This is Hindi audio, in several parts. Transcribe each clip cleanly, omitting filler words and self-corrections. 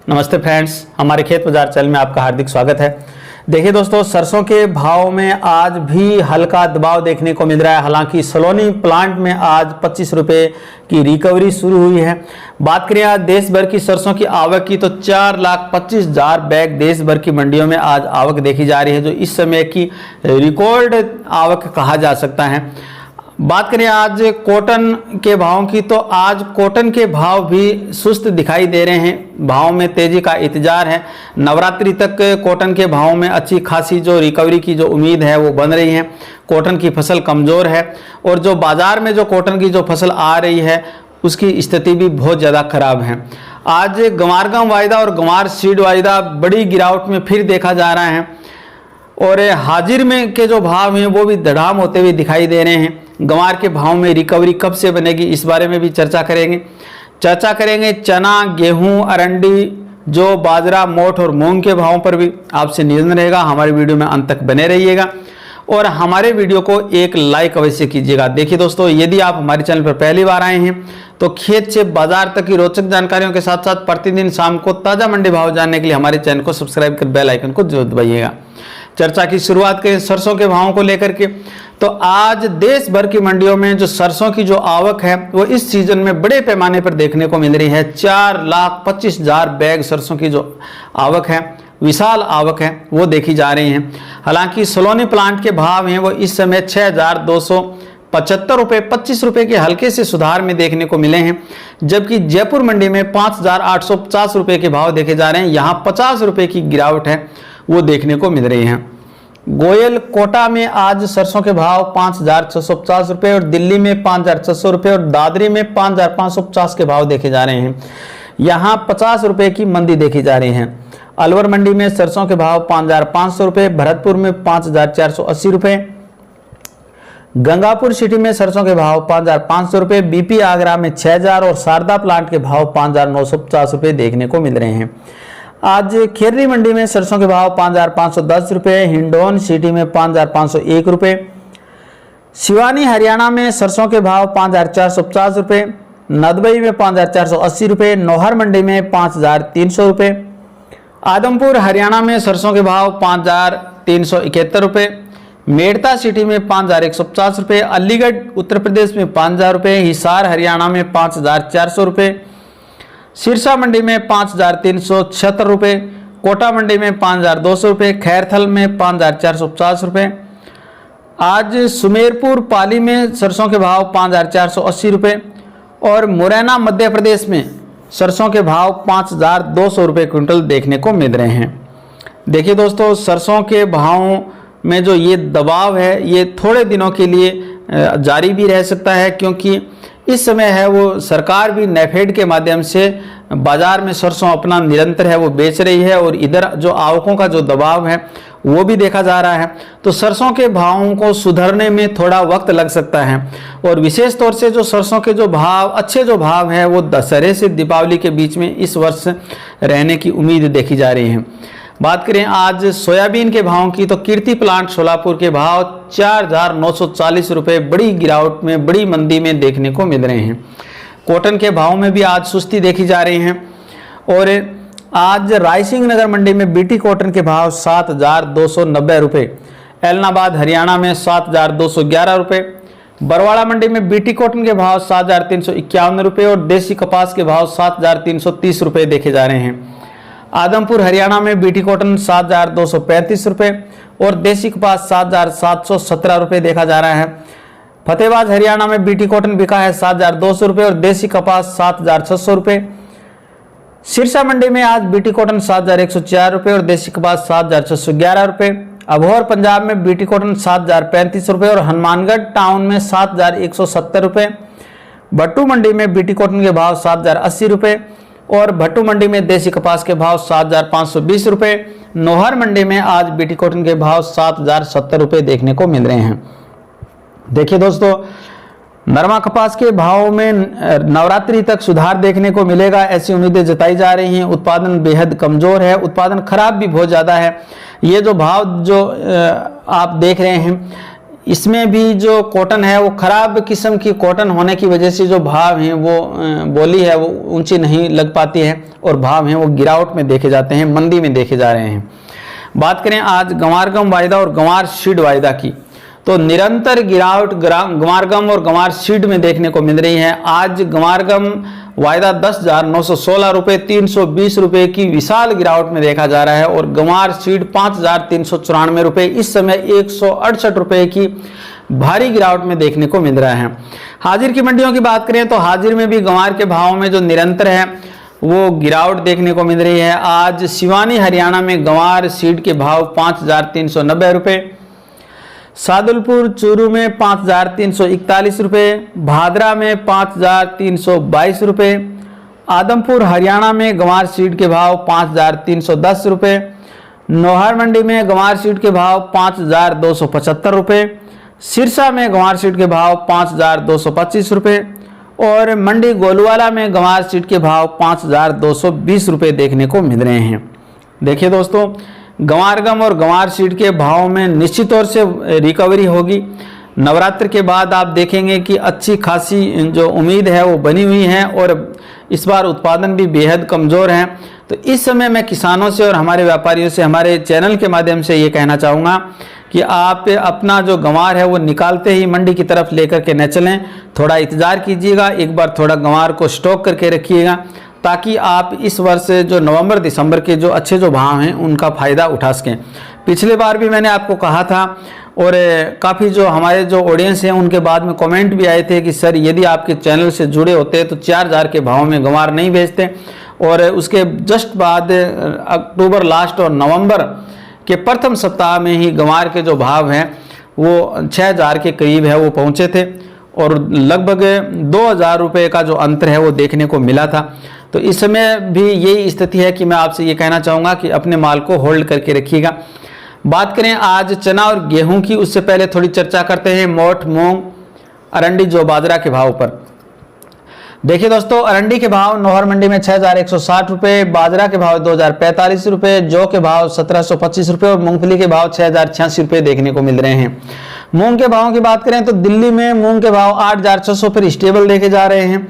नमस्ते फ्रेंड्स, हमारे खेत बाजार चैनल में आपका हार्दिक स्वागत है। देखिए दोस्तों, सरसों के भाव में आज भी हल्का दबाव देखने को मिल रहा है। हालांकि सलोनी प्लांट में आज 25 रुपये की रिकवरी शुरू हुई है। बात करें आज देश भर की सरसों की आवक की तो 4,25,000 बैग देश भर की मंडियों में आज आवक देखी जा रही है, जो इस समय की रिकॉर्ड आवक कहा जा सकता है। बात करें आज कॉटन के भाव की तो आज कॉटन के भाव भी सुस्त दिखाई दे रहे हैं। भाव में तेजी का इंतजार है। नवरात्रि तक कॉटन के भाव में अच्छी खासी जो रिकवरी की जो उम्मीद है वो बन रही है। कॉटन की फसल कमज़ोर है और जो बाजार में जो कॉटन की जो फसल आ रही है उसकी स्थिति भी बहुत ज़्यादा खराब है। आज गंवार वायदा और गंवार सीड वायदा बड़ी गिरावट में फिर देखा जा रहा है और हाजिर में के जो भाव हैं वो भी धड़ाम होते हुए दिखाई दे रहे हैं। गंवार के भाव में रिकवरी कब से बनेगी, इस बारे में भी चर्चा करेंगे। चना, गेहूं, अरंडी, जो बाजरा, मोठ और मूंग के भावों पर भी आपसे निवेदन रहेगा, हमारे वीडियो में अंत तक बने रहिएगा और हमारे वीडियो को एक लाइक अवश्य कीजिएगा। देखिए दोस्तों, यदि आप हमारे चैनल पर पहली बार आए हैं तो खेत से बाजार तक की रोचक जानकारियों के साथ साथ प्रतिदिन शाम को ताज़ा मंडी भाव जानने के लिए हमारे चैनल को सब्सक्राइब कर बेल आइकन को जरूर दबाइएगा। चर्चा की शुरुआत करें सरसों के भावों को लेकर के तो आज देश भर की मंडियों में जो सरसों की जो आवक है वो इस सीजन में बड़े पैमाने पर देखने को मिल रही है। 4,25,000 बैग सरसों की जो आवक है, विशाल आवक है, वो देखी जा रही है। हालांकि सलोनी प्लांट के भाव हैं वो इस समय 6,275 रुपये 25 रुपये के हल्के से सुधार में देखने को मिले हैं, जबकि जयपुर मंडी में 5,850 रुपये के भाव देखे जा रहे हैं। यहाँ 50 रुपये की गिरावट है वो देखने को मिल रही है। गोयल कोटा में आज सरसों के भाव 5,650 रुपये और दिल्ली में 5,600 रुपये और दादरी में 5,550 के भाव देखे जा रहे हैं। यहाँ 50 रुपये की मंदी देखी जा रही है। अलवर मंडी में सरसों के भाव 5,500 रुपये, भरतपुर में 5,480 रुपये, गंगापुर सिटी में सरसों के भाव 5,500 रुपये, बीपी आगरा में 6,000 और शारदा प्लांट के भाव 5,950 रुपये देखने को मिल रहे हैं। आज खेरनी मंडी में सरसों के भाव 5,510 रुपये, हिंडौन सिटी में 5,501 रुपये, सिवानी हरियाणा में सरसों के भाव 5,450 रुपये, नदबई में 5,480 रुपये, नौहर मंडी में 5,300 रुपये, आदमपुर हरियाणा में सरसों के भाव 5,371 रुपये, मेड़ता सिटी में 5,150 रुपये, अलीगढ़ उत्तर प्रदेश में 5,000 रुपये, हिसार हरियाणा में 5,400 रुपये, सिरसा मंडी में 5,376 रुपये, कोटा मंडी में 5,200 रुपये, खैरथल में 5,450 रुपये। आज सुमेरपुर पाली में सरसों के भाव 5,480 रुपये और मुरैना मध्य प्रदेश में सरसों के भाव 5,200 रुपये क्विंटल देखने को मिल रहे हैं। देखिए दोस्तों, सरसों के भावों में जो ये दबाव है ये थोड़े दिनों के लिए जारी भी रह सकता है, क्योंकि इस समय है वो सरकार भी नेफेड के माध्यम से बाजार में सरसों अपना निरंतर है वो बेच रही है और इधर जो आवकों का जो दबाव है वो भी देखा जा रहा है। तो सरसों के भावों को सुधरने में थोड़ा वक्त लग सकता है और विशेष तौर से जो सरसों के जो भाव अच्छे जो भाव हैं वो दशहरे से दीपावली के बीच में इस वर्ष रहने की उम्मीद देखी जा रही है। बात करें आज सोयाबीन के भाव की तो कीर्ति प्लांट सोलापुर के भाव 4,940 रुपये बड़ी गिरावट में, बड़ी मंदी में देखने को मिल रहे हैं। कॉटन के भाव में भी आज सुस्ती देखी जा रही है और आज रायसिंह नगर मंडी में बीटी कॉटन के भाव 7,290 रुपये, एलनाबाद हरियाणा में 7,211 रुपये, बरवाड़ा मंडी में बीटी कॉटन के भाव 7,351 रुपये और देसी कपास के भाव 7,330 रुपये देखे जा रहे हैं। आदमपुर हरियाणा में बीटी कॉटन 7,235 रुपये और देसी कपास 7,717 रुपये देखा जा रहा है। फतेहबाद हरियाणा में बीटी कॉटन बिका है 7,200 रुपये और देसी कपास 7,600 रुपये। सिरसा मंडी में आज बीटी कॉटन 7,104 रुपये और देसी कपास 7,611 रुपये। अबोहर पंजाब में बीटी कॉटन 7,035 रुपये और हनुमानगढ़ टाउन में 7,170 रुपये। भट्टू मंडी में बीटी कॉटन के भाव 7,080 रुपये और भट्टू मंडी में देसी कपास के भाव 7,520 रुपये। नौहर मंडी में आज बीटी कॉटन के भाव 7,070 रुपये देखने को मिल रहे हैं। देखिए दोस्तों, नरमा कपास के भाव में नवरात्रि तक सुधार देखने को मिलेगा, ऐसी उम्मीदें जताई जा रही हैं। उत्पादन बेहद कमज़ोर है, उत्पादन खराब भी बहुत ज़्यादा है। ये जो भाव जो आप देख रहे हैं इसमें भी जो कॉटन है वो खराब किस्म की कॉटन होने की वजह से जो भाव हैं वो बोली है वो ऊंची नहीं लग पाती है और भाव हैं वो गिरावट में देखे जाते हैं, मंदी में देखे जा रहे हैं। बात करें आज गंवार गम वायदा और गंवार सीड वायदा की, तो निरंतर गिरावट गंवार गम और गंवार सीड में देखने को मिल रही है। आज गंवार गम वायदा 10,916 रुपये 320 रुपये की विशाल गिरावट में देखा जा रहा है और गंवार सीड 5,394 रुपये इस समय 168 रुपये की भारी गिरावट में देखने को मिल रहा है। हाजिर की मंडियों की बात करें तो हाजिर में भी गंवार के भाव में जो निरंतर है वो गिरावट देखने को मिल रही है। आज सिवानी हरियाणा में गंवार सीड के भाव 5,390 रुपये, सादुलपुर चूरू में 5,341 रुपये, भादरा में 5,322 रुपये, आदमपुर हरियाणा में गंवार सीड के भाव 5,310 रुपये, नौहर मंडी में गंवार सीड के भाव 5,275 रुपये, सिरसा में गंवार सीड के भाव 5,225 रुपये और मंडी गोलवाला में गंवार सीड के भाव 5,220 रुपये देखने को मिल रहे हैं। देखिए दोस्तों, गंवार गम और गंवार सीड के भाव में निश्चित तौर से रिकवरी होगी। नवरात्र के बाद आप देखेंगे कि अच्छी खासी जो उम्मीद है वो बनी हुई है और इस बार उत्पादन भी बेहद कमज़ोर है। तो इस समय मैं किसानों से और हमारे व्यापारियों से हमारे चैनल के माध्यम से ये कहना चाहूँगा कि आप अपना जो गंवार है वो निकालते ही मंडी की तरफ लेकर के न चलें, थोड़ा इंतज़ार कीजिएगा, एक बार थोड़ा गंवार को स्टॉक करके रखिएगा ताकि आप इस वर्ष जो नवंबर दिसंबर के जो अच्छे जो भाव हैं उनका फ़ायदा उठा सकें। पिछले बार भी मैंने आपको कहा था और काफ़ी जो हमारे जो ऑडियंस हैं उनके बाद में कमेंट भी आए थे कि सर यदि आपके चैनल से जुड़े होते तो 4,000 के भाव में गंवार नहीं बेचते, और उसके जस्ट बाद अक्टूबर लास्ट और नवंबर के प्रथम सप्ताह में ही गंवार के जो भाव हैं वो 6,000 के करीब है वो पहुँचे थे और लगभग 2,000 रुपये का जो अंतर है वो देखने को मिला था। तो इस समय भी यही स्थिति है कि मैं आपसे ये कहना चाहूँगा कि अपने माल को होल्ड करके रखिएगा। बात करें आज चना और गेहूं की, उससे पहले थोड़ी चर्चा करते हैं मोठ, मूंग, अरंडी, जौ, बाजरा के भाव पर। देखिए दोस्तों, अरंडी के भाव नौहर मंडी में 6,160 रुपये, बाजरा के भाव 2,045 रुपये, जौ के भाव 1,725 रुपये और मूंगफली के भाव 6,086 रुपये देखने को मिल रहे हैं। मूंग के भावों की बात करें तो दिल्ली में मूंग के भाव 8,600 पर स्टेबल देखे जा रहे हैं।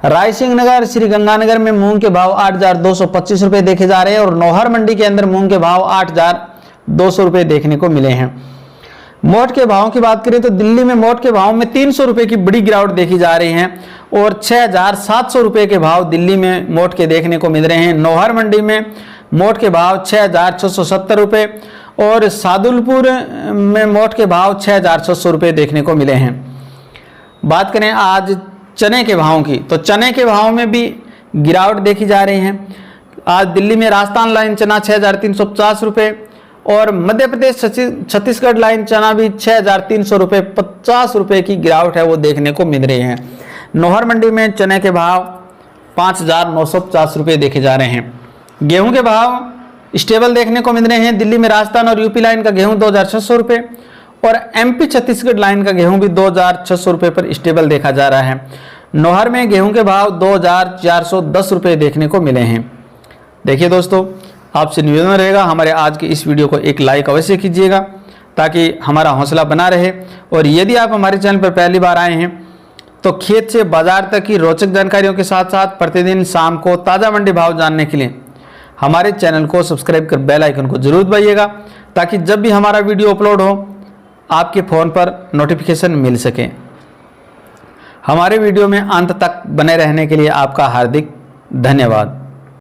रायसिंह नगर, श्री गंगानगर में मूंग के भाव 8,225 रुपये देखे जा रहे हैं और नौहर मंडी के अंदर मूंग के भाव 8,200 रुपये देखने को मिले हैं। मोठ के भावों की बात करें तो दिल्ली में मोठ के भाव में 300 रुपये की बड़ी गिरावट देखी जा रही है और 6,700 रुपये के भाव दिल्ली में मोठ के देखने को मिल रहे हैं। नौहर मंडी में मोठ के भाव 6,670 रुपये और सादुलपुर में मोठ के भाव 6,600 रुपये देखने को मिले हैं। बात करें आज चने के भावों की, तो चने के भाव में भी गिरावट देखी जा रही है। आज दिल्ली में राजस्थान लाइन चना 6,350 रुपये और मध्य प्रदेश छत्तीसगढ़ लाइन चना भी 6,300 रुपये, 50 रुपये की गिरावट है वो देखने को मिल रही है। नौहर मंडी में चने के भाव 5,950 रुपये देखे जा रहे हैं। गेहूं के भाव स्टेबल देखने को मिल रहे हैं। दिल्ली में राजस्थान और यूपी लाइन का गेहूं 2,600 रुपये और एमपी छत्तीसगढ़ लाइन का गेहूं भी 2,600 रुपये पर स्टेबल देखा जा रहा है। नौहर में गेहूं के भाव 2,410 रुपये देखने को मिले हैं। देखिए दोस्तों, आपसे निवेदन रहेगा हमारे आज के इस वीडियो को एक लाइक अवश्य कीजिएगा ताकि हमारा हौसला बना रहे। और यदि आप हमारे चैनल पर पहली बार आए हैं तो खेत से बाजार तक की रोचक जानकारियों के साथ साथ प्रतिदिन शाम को ताज़ा मंडी भाव जानने के लिए हमारे चैनल को सब्सक्राइब कर बेल आइकन को जरूर दबाइएगा ताकि जब भी हमारा वीडियो अपलोड हो आपके फ़ोन पर नोटिफिकेशन मिल सके। हमारे वीडियो में अंत तक बने रहने के लिए आपका हार्दिक धन्यवाद।